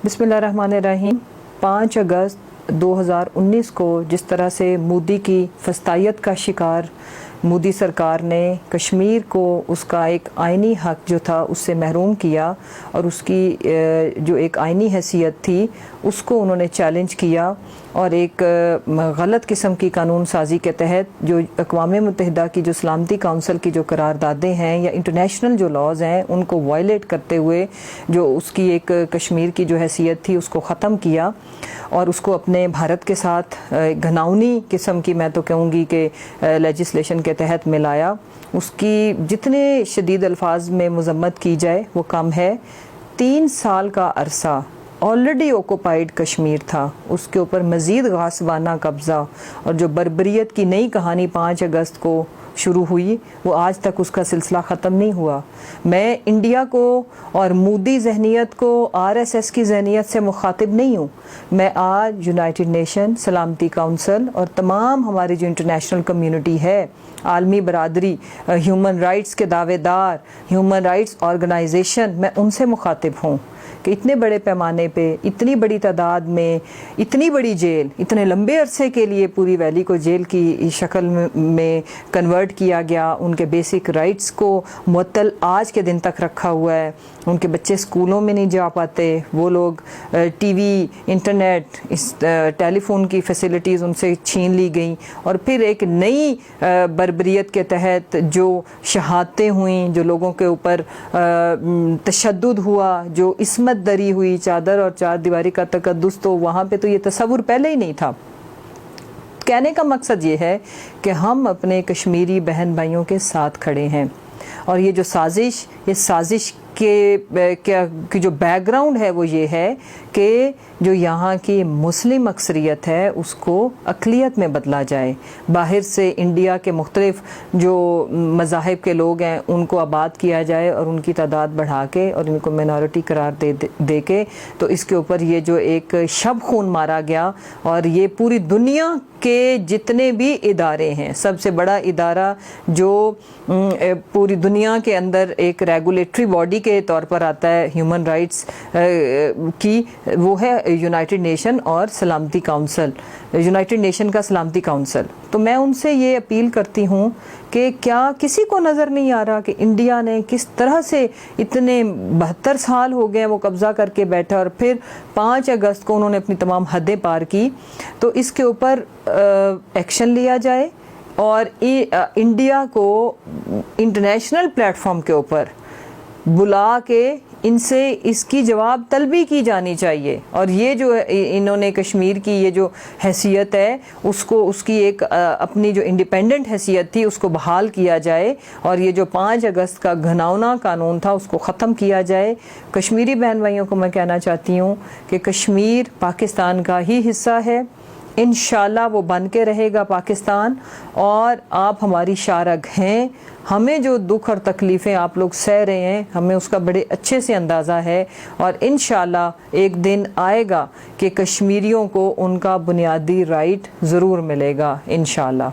بسم اللہ الرحمن الرحیم۔ 5 اگست 2019 کو جس طرح سے مودی کی فسطائیت کا شکار مودی سرکار نے کشمیر کو اس کا ایک آئینی حق جو تھا اس سے محروم کیا اور اس کی جو ایک آئینی حیثیت تھی اس کو انہوں نے چیلنج کیا اور ایک غلط قسم کی قانون سازی کے تحت جو اقوام متحدہ کی جو سلامتی کونسل کی جو قراردادیں ہیں یا انٹرنیشنل جو لاز ہیں ان کو وائلیٹ کرتے ہوئے جو اس کی ایک کشمیر کی جو حیثیت تھی اس کو ختم کیا اور اس کو اپنے بھارت کے ساتھ گھناؤنی قسم کی میں تو کہوں گی کہ لیجسلیشن کے تحت ملایا۔ اس کی جتنے شدید الفاظ میں مذمت کی جائے وہ کم ہے۔ 3 سال کا عرصہ آلریڈی اوکوپائیڈ کشمیر تھا، اس کے اوپر مزید غاصبانہ قبضہ اور جو بربریت کی نئی کہانی 5 اگست کو شروع ہوئی وہ آج تک اس کا سلسلہ ختم نہیں ہوا۔ میں انڈیا کو اور مودی ذہنیت کو RSS کی ذہنیت سے مخاطب نہیں ہوں۔ میں آج یونائٹڈ نیشن، سلامتی کونسل اور تمام ہماری جو انٹرنیشنل کمیونٹی ہے، عالمی برادری، ہیومن رائٹس کے دعوے دار، ہیومن رائٹس آرگنائزیشن، میں ان سے مخاطب ہوں کہ اتنے بڑے پیمانے پہ اتنی بڑی تعداد میں اتنی بڑی جیل اتنے لمبے عرصے کے لیے پوری ویلی کو جیل کی شکل میں کنورٹ کیا گیا، ان کے بیسک رائٹس کو معطل آج کے دن تک رکھا ہوا ہے، ان کے بچے اسکولوں میں نہیں جا پاتے، وہ لوگ ٹی وی، انٹرنیٹ، ٹیلی فون کی فیسلٹیز ان سے چھین لی گئیں اور پھر ایک نئی بربریت کے تحت جو شہادتیں ہوئیں، جو لوگوں کے اوپر تشدد ہوا، جو عصمت دری ہوئی، چادر اور چار دیواری کا تقدس، تو وہاں پہ تو یہ تصور پہلے ہی نہیں تھا۔ کہنے کا مقصد یہ ہے کہ ہم اپنے کشمیری بہن بھائیوں کے ساتھ کھڑے ہیں اور یہ جو سازش، یہ سازش کی جو بیک گراؤنڈ ہے وہ یہ ہے کہ جو یہاں کی مسلم اکثریت ہے اس کو اقلیت میں بدلا جائے، باہر سے انڈیا کے مختلف جو مذاہب کے لوگ ہیں ان کو آباد کیا جائے اور ان کی تعداد بڑھا کے اور ان کو مینورٹی قرار دے کے، تو اس کے اوپر یہ جو ایک شب خون مارا گیا اور یہ پوری دنیا کے جتنے بھی ادارے ہیں، سب سے بڑا ادارہ جو پوری دنیا کے اندر ایک ریگولیٹری باڈی کے طور پر آتا ہے ہیومن رائٹس کی، وہ ہے یونائٹڈ نیشن اور سلامتی کونسل، یونائٹڈ نیشن کا سلامتی کونسل۔ تو میں ان سے یہ اپیل کرتی ہوں کہ کیا کسی کو نظر نہیں آ رہا کہ انڈیا نے کس طرح سے اتنے 72 سال ہو گئے وہ قبضہ کر کے بیٹھا اور پھر 5 اگست کو انہوں نے اپنی تمام حدیں پار کی، تو اس کے اوپر ایکشن لیا جائے اور انڈیا کو انٹرنیشنل پلیٹ فارم کے اوپر بلا کے ان سے اس کی جواب طلبی کی جانی چاہیے اور یہ جو انہوں نے کشمیر کی یہ جو حیثیت ہے اس کو، اس کی ایک اپنی جو انڈیپینڈنٹ حیثیت تھی اس کو بحال کیا جائے اور یہ جو 5 اگست کا گھناؤنا قانون تھا اس کو ختم کیا جائے۔ کشمیری بہن بھائیوں کو میں کہنا چاہتی ہوں کہ کشمیر پاکستان کا ہی حصہ ہے، انشاءاللہ وہ بن کے رہے گا پاکستان، اور آپ ہماری شارگ ہیں۔ ہمیں جو دکھ اور تکلیفیں آپ لوگ سہ رہے ہیں ہمیں اس کا بڑے اچھے سے اندازہ ہے اور انشاءاللہ ایک دن آئے گا کہ کشمیریوں کو ان کا بنیادی رائٹ ضرور ملے گا انشاءاللہ۔